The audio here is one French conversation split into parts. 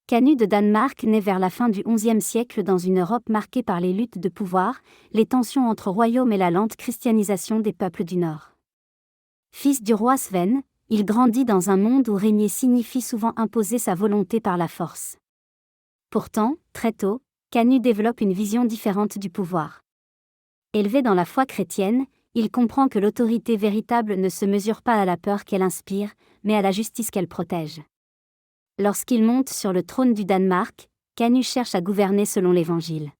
Canut de Danemark naît vers la fin du XIe siècle dans une Europe marquée par les luttes de pouvoir, les tensions entre royaumes et la lente christianisation des peuples du Nord. Fils du roi Sven, il grandit dans un monde où régner signifie souvent imposer sa volonté par la force. Pourtant, très tôt, Canut développe une vision différente du pouvoir. Élevé dans la foi chrétienne, il comprend que l'autorité véritable ne se mesure pas à la peur qu'elle inspire, mais à la justice qu'elle protège. Lorsqu'il monte sur le trône du Danemark, Canut cherche à gouverner selon l'Évangile.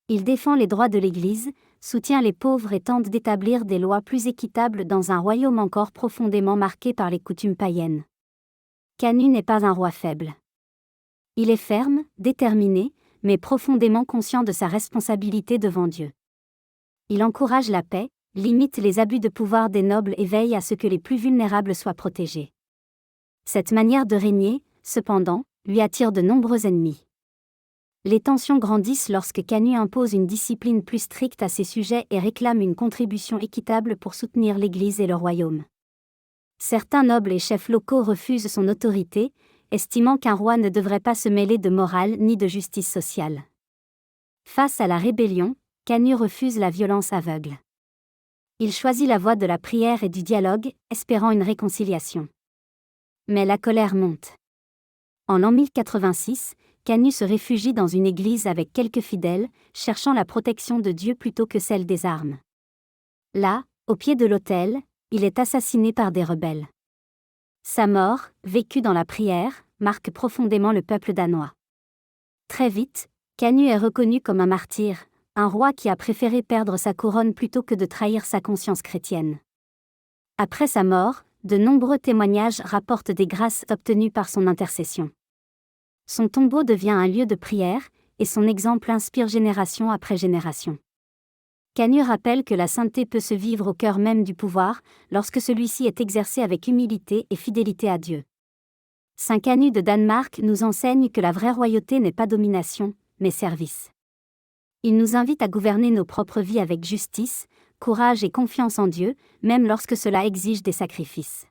Il défend les droits de l'Église, soutient les pauvres et tente d'établir des lois plus équitables dans un royaume encore profondément marqué par les coutumes païennes. Canut n'est pas un roi faible. Il est ferme, déterminé, mais profondément conscient de sa responsabilité devant Dieu. Il encourage la paix, limite les abus de pouvoir des nobles et veille à ce que les plus vulnérables soient protégés. Cette manière de régner, cependant, lui attire de nombreux ennemis. Les tensions grandissent lorsque Canut impose une discipline plus stricte à ses sujets et réclame une contribution équitable pour soutenir l'Église et le royaume. Certains nobles et chefs locaux refusent son autorité, estimant qu'un roi ne devrait pas se mêler de morale ni de justice sociale. Face à la rébellion, Canut refuse la violence aveugle. Il choisit la voie de la prière et du dialogue, espérant une réconciliation. Mais la colère monte. En l'an 1086, Canut se réfugie dans une église avec quelques fidèles, cherchant la protection de Dieu plutôt que celle des armes. Là, au pied de l'autel, il est assassiné par des rebelles. Sa mort, vécue dans la prière, marque profondément le peuple danois. Très vite, Canut est reconnu comme un martyr, un roi qui a préféré perdre sa couronne plutôt que de trahir sa conscience chrétienne. Après sa mort, de nombreux témoignages rapportent des grâces obtenues par son intercession. Son tombeau devient un lieu de prière, et son exemple inspire génération après génération. Canut rappelle que la sainteté peut se vivre au cœur même du pouvoir, lorsque celui-ci est exercé avec humilité et fidélité à Dieu. Saint Canut de Danemark nous enseigne que la vraie royauté n'est pas domination, mais service. Il nous invite à gouverner nos propres vies avec justice, courage et confiance en Dieu, même lorsque cela exige des sacrifices.